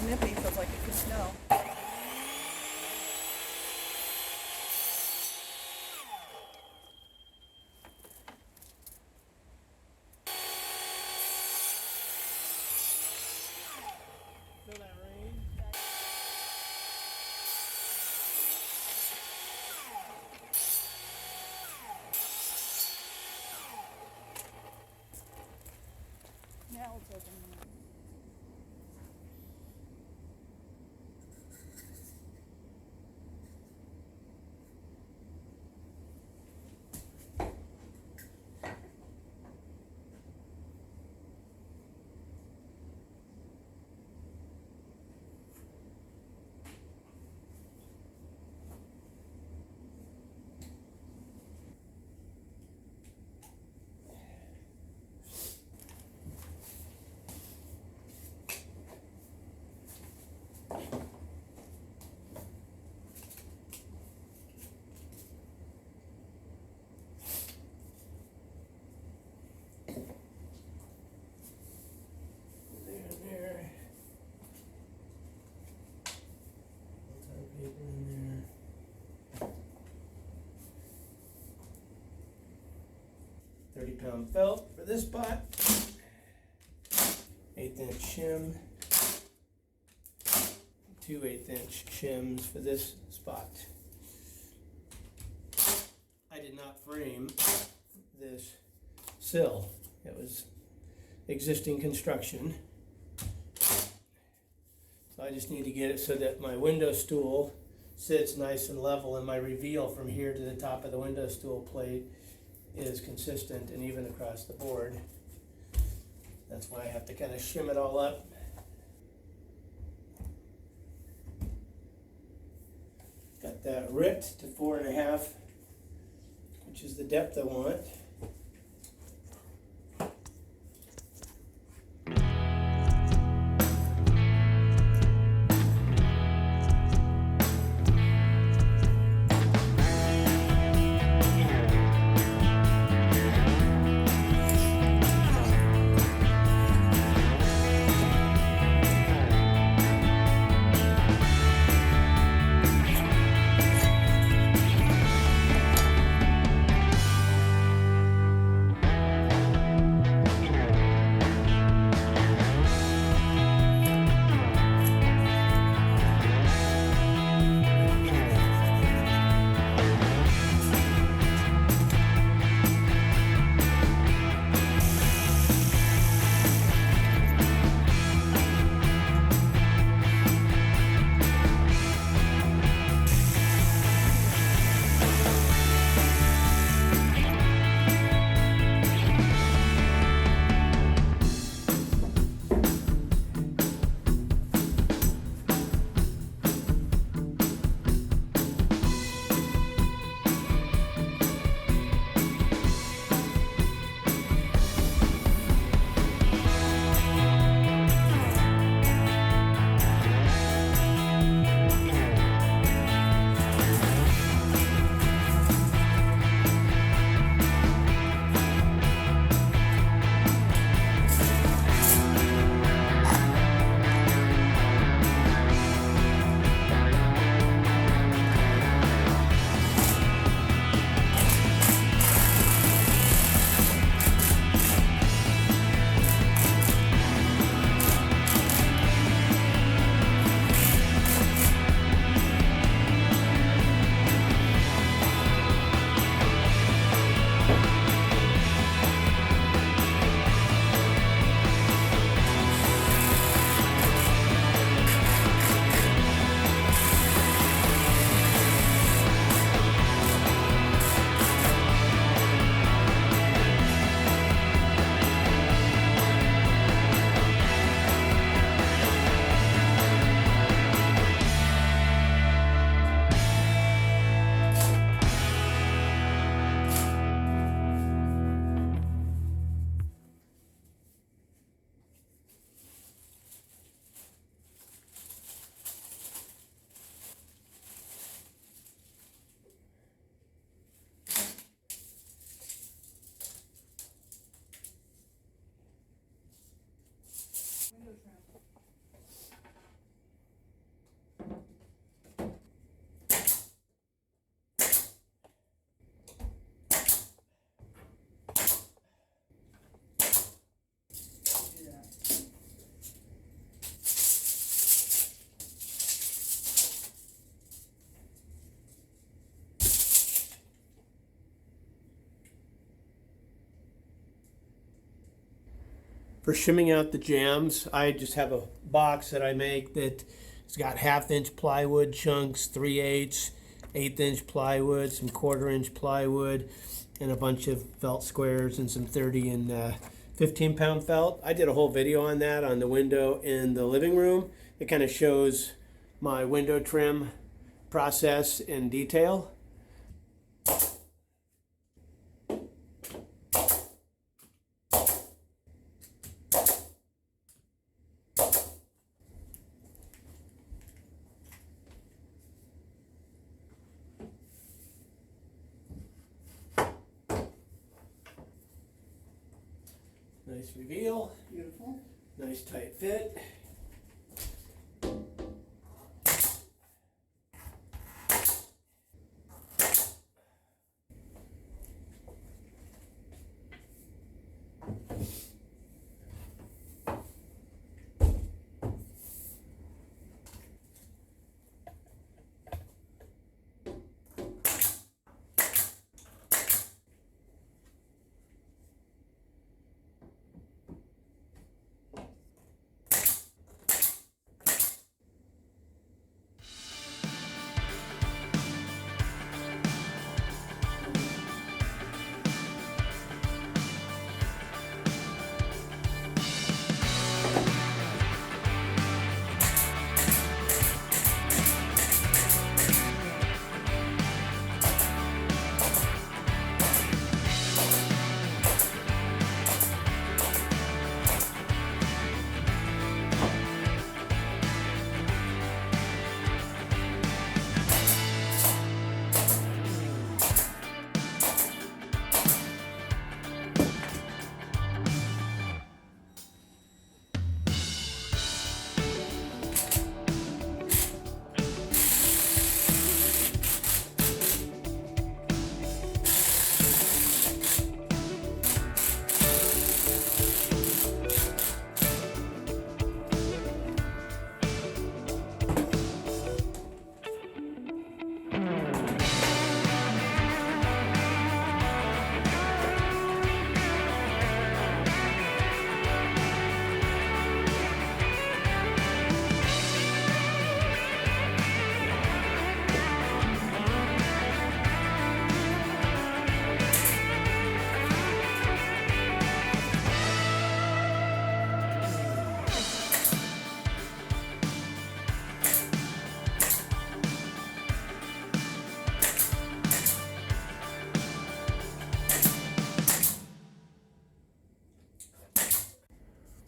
little nippy, feels like it could snow. Feel that rain? Now it's open. There. Paper in there. 30-pound felt for this spot. 1/8" shim. 2 1/8" shims for this spot. I did not frame this sill. It was existing construction. So I just need to get it so that my window stool sits nice and level, and my reveal from here to the top of the window stool plate is consistent and even across the board. That's why I have to kind of shim it all up. Got that ripped to 4.5, which is the depth I want. For shimming out the jambs, I just have a box that I make that it's got 1/2-inch plywood chunks, 3/8, 1/8-inch plywood, some 1/4-inch plywood, and a bunch of felt squares and some 30 and 15-pound felt. I did a whole video on that on the window in the living room. It kind of shows my window trim process in detail. Nice reveal. Beautiful. Nice tight fit.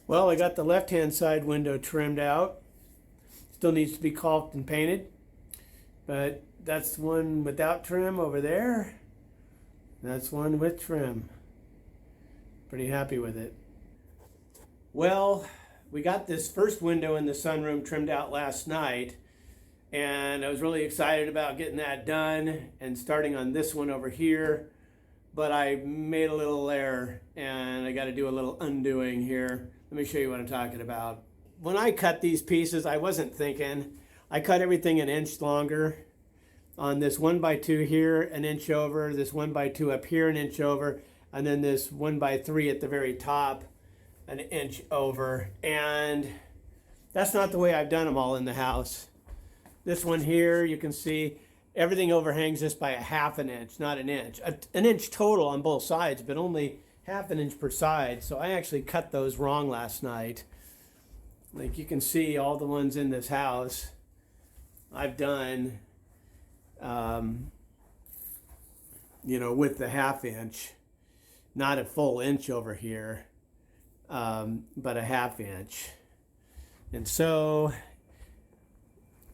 Well, I got the left-hand side window trimmed out. Still needs to be caulked and painted, but that's one without trim over there. That's one with trim. Pretty happy with it. Well, we got this first window in the sunroom trimmed out last night, and I was really excited about getting that done and starting on this one over here, but I made a little error and I got to do a little undoing here. Let me show you what I'm talking about. When I cut these pieces, I wasn't thinking. I cut everything an inch longer. On this 1x2 here, an inch over, this 1x2 up here, an inch over, and then this 1x3 at the very top, an inch over. And that's not the way I've done them all in the house. This one here, you can see everything overhangs this by 1/2 inch, not an inch. An inch total on both sides, but only 1/2 inch per side. So I actually cut those wrong last night. Like you can see all the ones in this house I've done, with the 1/2 inch, not a full inch over here, but a 1/2 inch. And so,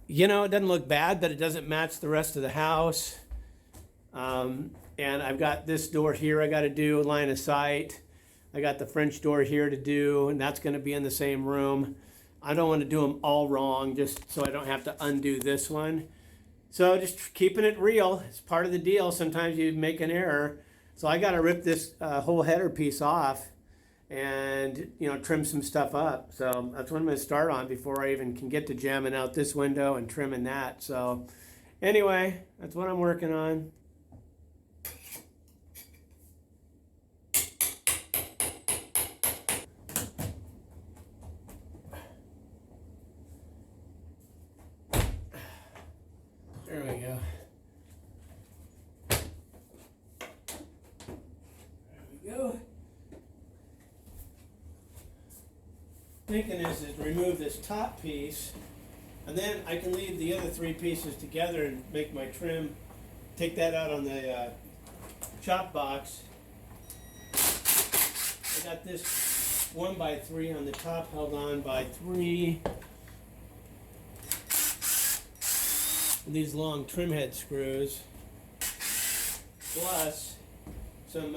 it doesn't look bad, but it doesn't match the rest of the house. And I've got this door here I got to do, line of sight. I got the French door here to do, and that's going to be in the same room. I don't want to do them all wrong, just so I don't have to undo this one. So just keeping it real. It's part of the deal. Sometimes you make an error. So I got to rip this whole header piece off and, trim some stuff up. So that's what I'm going to start on before I even can get to jamming out this window and trimming that. So anyway, that's what I'm working on. thinking is remove this top piece, and then I can leave the other three pieces together and make my trim. Take that out on the chop box. I got this 1x3 on the top, held on by 3. These long trim head screws, plus some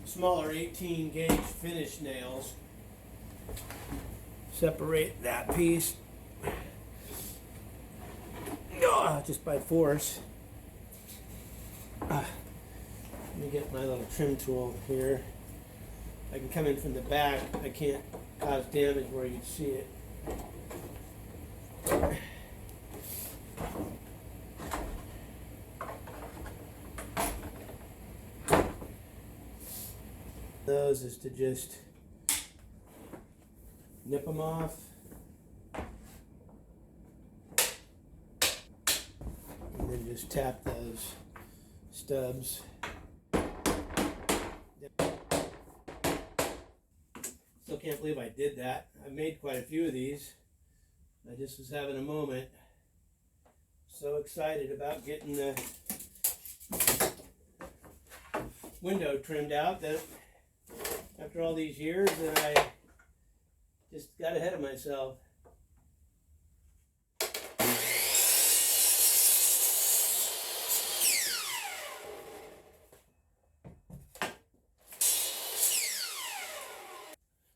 smaller 18 gauge finish nails. Separate that piece just by force. Let me get my little trim tool here. I can come in from the back. I can't cause damage where you see it. Those is to just nip them off. And then just tap those stubs. Still can't believe I did that. I made quite a few of these. I just was having a moment. So excited about getting the window trimmed out that after all these years that I just got ahead of myself.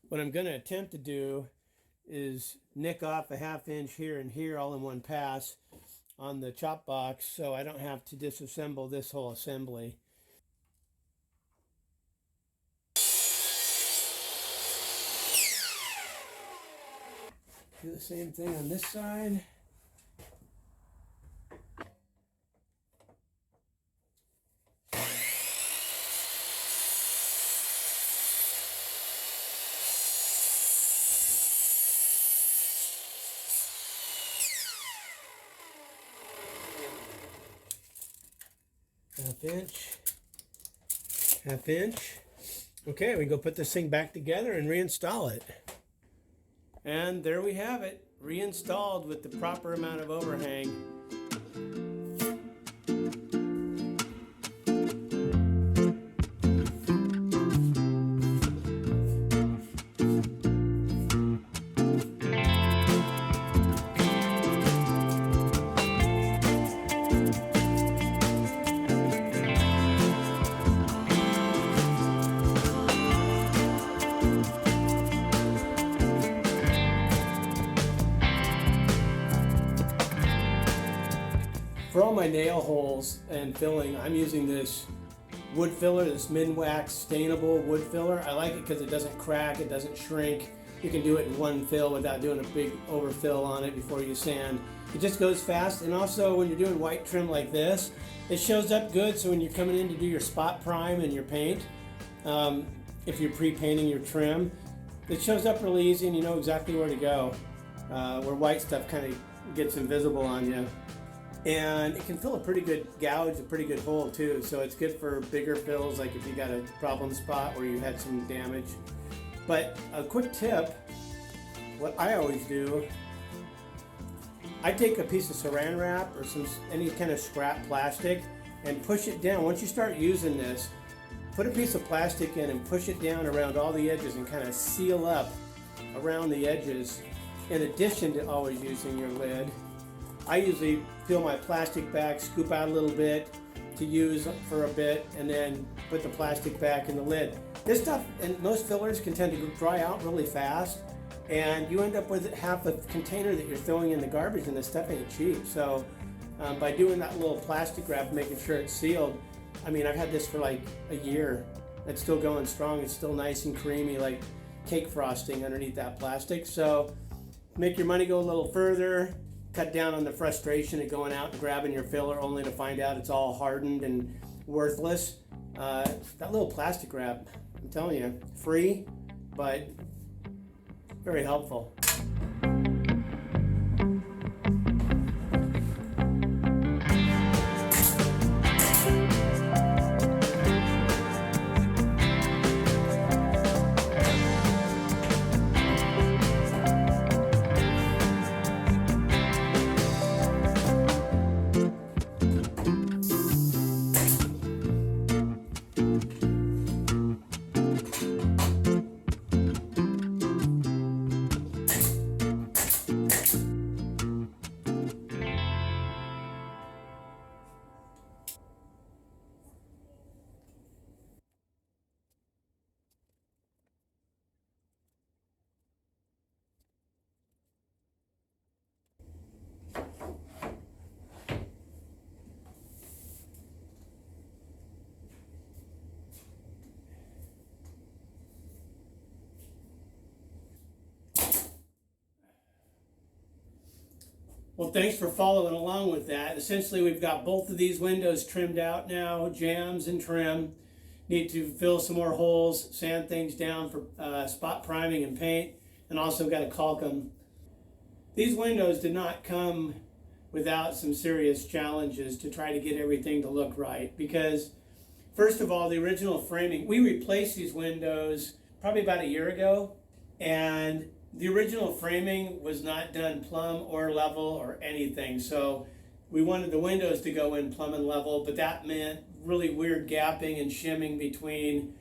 What I'm going to attempt to do is nick off a 1/2 inch here and here all in one pass on the chop box so I don't have to disassemble this whole assembly. Do the same thing on this side. Half inch. Okay, we can go put this thing back together and reinstall it. And there we have it, reinstalled with the proper amount of overhang. For all my nail holes and filling, I'm using this wood filler, this Minwax stainable wood filler. I like it because it doesn't crack, it doesn't shrink. You can do it in one fill without doing a big overfill on it before you sand. It just goes fast, and also when you're doing white trim like this, it shows up good, so when you're coming in to do your spot prime and your paint, if you're pre-painting your trim, it shows up really easy and you know exactly where to go, where white stuff kind of gets invisible on you. And it can fill a pretty good gouge, a pretty good hole too. So it's good for bigger fills, like if you got a problem spot where you had some damage. But a quick tip, what I always do, I take a piece of saran wrap or any kind of scrap plastic and push it down. Once you start using this, put a piece of plastic in and push it down around all the edges and kind of seal up around the edges, in addition to always using your lid. I usually fill my plastic bag, scoop out a little bit to use for a bit, and then put the plastic back in the lid. This stuff, and most fillers can tend to dry out really fast, and you end up with half a container that you're throwing in the garbage, and this stuff ain't cheap. So by doing that little plastic wrap, making sure it's sealed, I mean, I've had this for like a year. It's still going strong. It's still nice and creamy, like cake frosting underneath that plastic. So make your money go a little further. Cut down on the frustration of going out and grabbing your filler only to find out it's all hardened and worthless. That little plastic wrap, I'm telling you, free, but very helpful. Well, thanks for following along with that. Essentially, we've got both of these windows trimmed out now, jambs and trim. Need to fill some more holes, sand things down for spot priming and paint, and also got to caulk them. These windows did not come without some serious challenges to try to get everything to look right, because first of all, the original framing, we replaced these windows probably about a year ago, and the original framing was not done plumb or level or anything. So we wanted the windows to go in plumb and level, but that meant really weird gapping and shimming between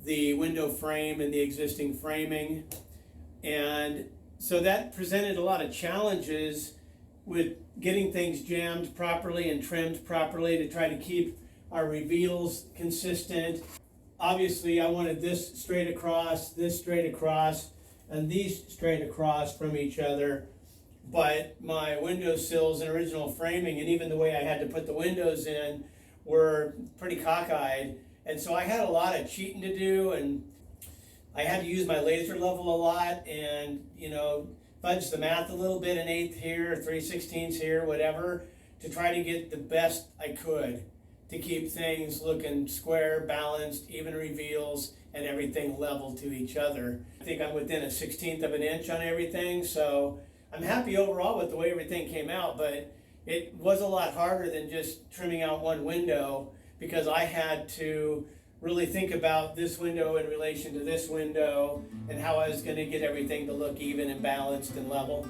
the window frame and the existing framing. And so that presented a lot of challenges with getting things jammed properly and trimmed properly to try to keep our reveals consistent. Obviously, I wanted this straight across, and these straight across from each other. But my window sills and original framing, and even the way I had to put the windows in, were pretty cockeyed. And so I had a lot of cheating to do, and I had to use my laser level a lot, and fudge the math a little bit, 1/8 here, 3/16 here, whatever, to try to get the best I could to keep things looking square, balanced, even reveals, and everything level to each other. I think I'm within 1/16 of an inch on everything, so I'm happy overall with the way everything came out, but it was a lot harder than just trimming out one window, because I had to really think about this window in relation to this window and how I was going to get everything to look even and balanced and level.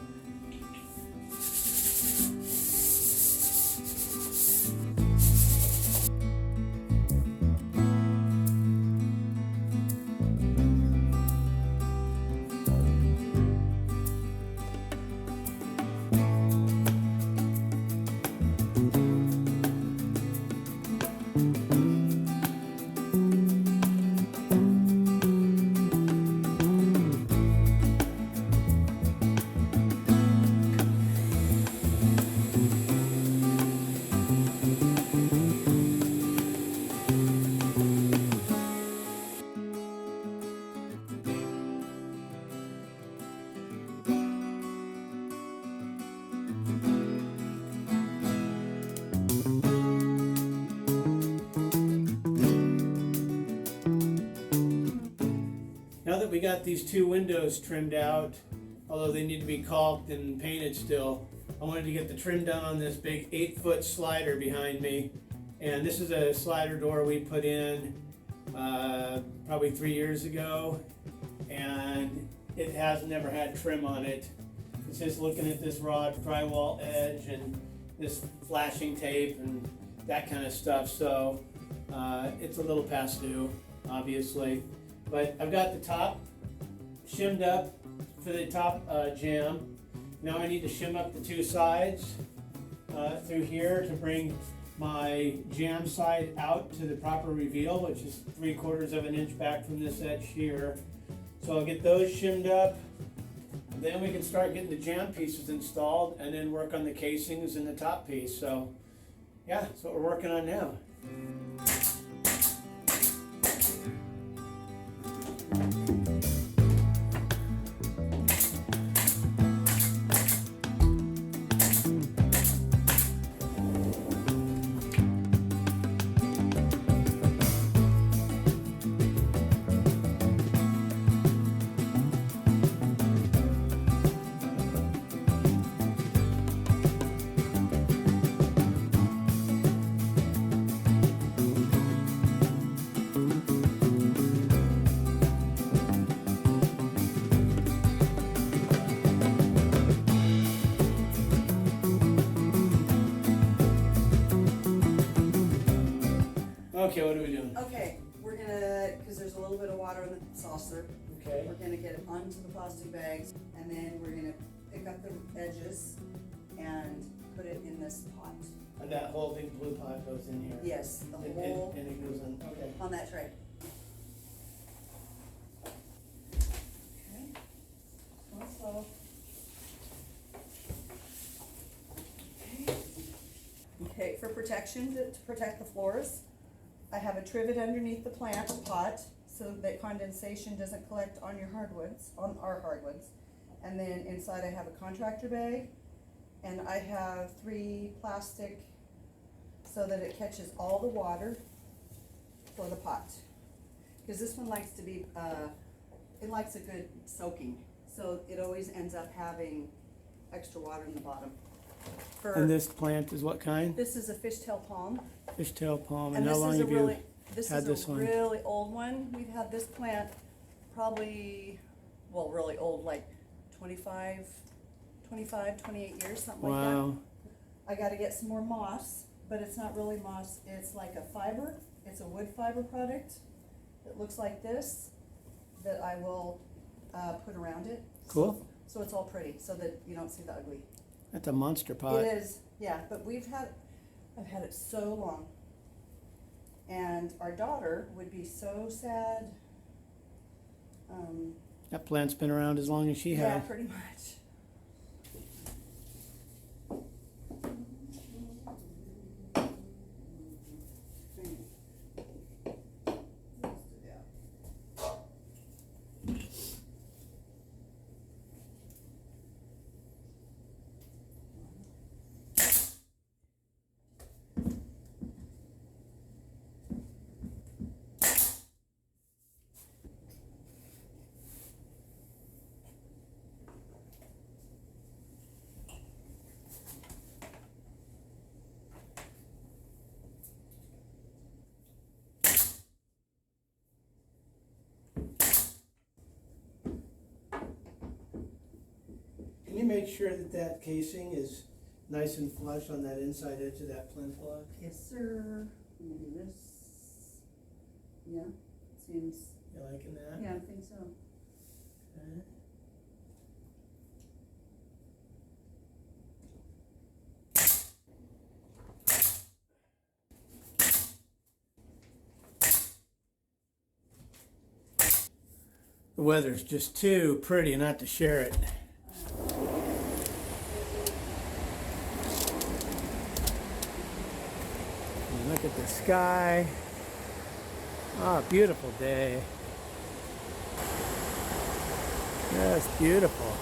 Now that we got these two windows trimmed out, although they need to be caulked and painted still, I wanted to get the trim done on this big 8-foot slider behind me. And this is a slider door we put in probably 3 years ago, and it has never had trim on it. It's just looking at this raw drywall edge and this flashing tape and that kind of stuff. So it's a little past due, obviously. But I've got the top shimmed up for the top jamb. Now I need to shim up the two sides through here to bring my jamb side out to the proper reveal, which is 3/4 of an inch back from this edge here. So I'll get those shimmed up. Then we can start getting the jamb pieces installed and then work on the casings and the top piece. So yeah, that's what we're working on now. Okay, what are we doing? Okay, we're gonna, because there's a little bit of water in the saucer, Okay. we're gonna get it onto the plastic bags, and then we're gonna pick up the edges and put it in this pot. And that whole big blue pot goes in here? Yes, the And whole, it goes in, okay. on that tray. Okay. Also. Okay, for protection, to protect the floors, I have a trivet underneath the plant pot so that condensation doesn't collect on your hardwoods, on our hardwoods. And then inside I have a contractor bag, And I have 3 plastic so that it catches all the water for the pot. Because this one likes to be, it likes a good soaking. So it always ends up having extra water in the bottom. And this plant is what kind? This is a fishtail palm. Fishtail palm. And how this long is a have you really, this had is this a one? really old one. We've had this plant probably, well, really old, like 28 years, something like that. Wow. I gotta get some more moss, but it's not really moss, it's like a fiber, it's a wood fiber product. It looks like this, that I will, put around it. Cool. So it's all pretty, so that you don't see the ugly. That's a monster pot. It is, yeah, but I've had it so long. And our daughter would be so sad. That plant's been around as long as she Yeah, has. pretty much. Can you make sure that that casing is nice and flush on that inside edge of that plinth block? Yes, sir. Let me do this. Yeah, seems, You liking that? yeah, I think so. Okay. The weather's just too pretty not to share it. And look at the sky. Ah, beautiful day. Just beautiful.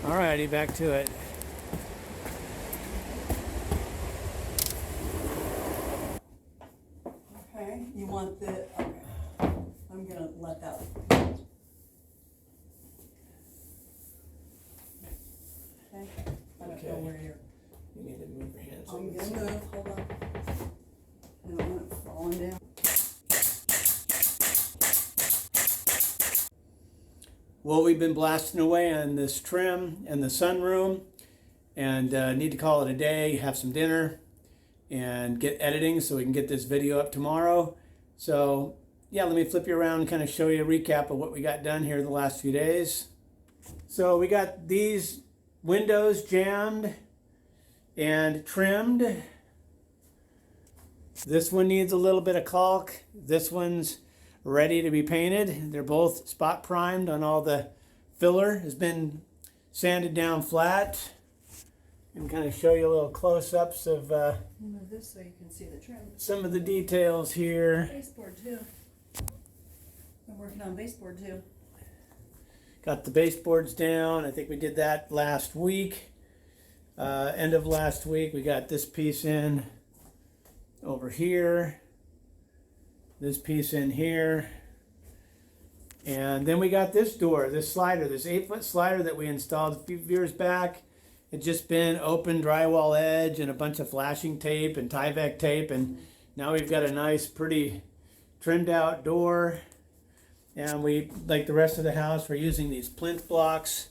Alrighty, back to it. Okay, you want the, okay, I'm gonna let that. Okay, I don't know Okay. where you're, You need to move your hands. I'm gonna move, hold on. I don't want it falling down. Well, we've been blasting away on this trim and the sunroom, and need to call it a day, have some dinner, and get editing so we can get this video up tomorrow. So yeah, let me flip you around and kind of show you a recap of what we got done here the last few days. So we got these windows jammed and trimmed. This one needs a little bit of caulk. This one's ready to be painted. They're both spot primed on all the filler. Has been sanded down flat. And kind of show you a little close-ups of Move this so you can see the trim. some of the details here. Baseboard too. I'm working on baseboard too. Got the baseboards down. I think we did that last week. End of last week. We got this piece in over here. This piece in here. And then we got this door, this slider, this 8-foot slider that we installed a few years back. It's just been open drywall edge and a bunch of flashing tape and Tyvek tape, and now we've got a nice, pretty trimmed out door. And we, like the rest of the house, we're using these plinth blocks.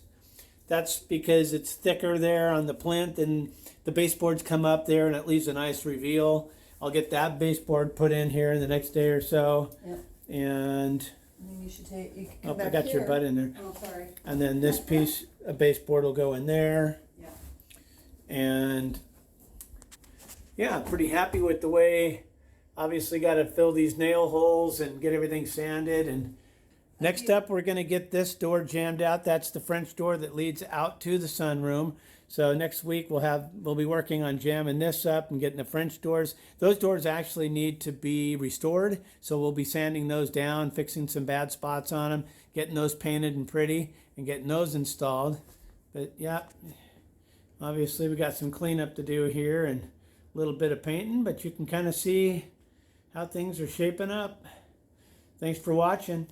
That's because it's thicker there on the plinth, and the baseboards come up there and it leaves a nice reveal. I'll get that baseboard put in here in the next day or so. Yep. And And you should take, you can come oh, back I got your here. butt in there. Oh, sorry. And then this piece of baseboard will go in there. Yeah. And yeah, pretty happy with the way. Obviously got to fill these nail holes and get everything sanded. And next up, we're going to get this door jammed out. That's the French door that leads out to the sunroom. So next week we'll be working on jamming this up and getting the French doors. Those doors actually need to be restored. So we'll be sanding those down, fixing some bad spots on them, getting those painted and pretty, and getting those installed. But yeah, obviously we got some cleanup to do here and a little bit of painting, but you can kind of see how things are shaping up. Thanks for watching.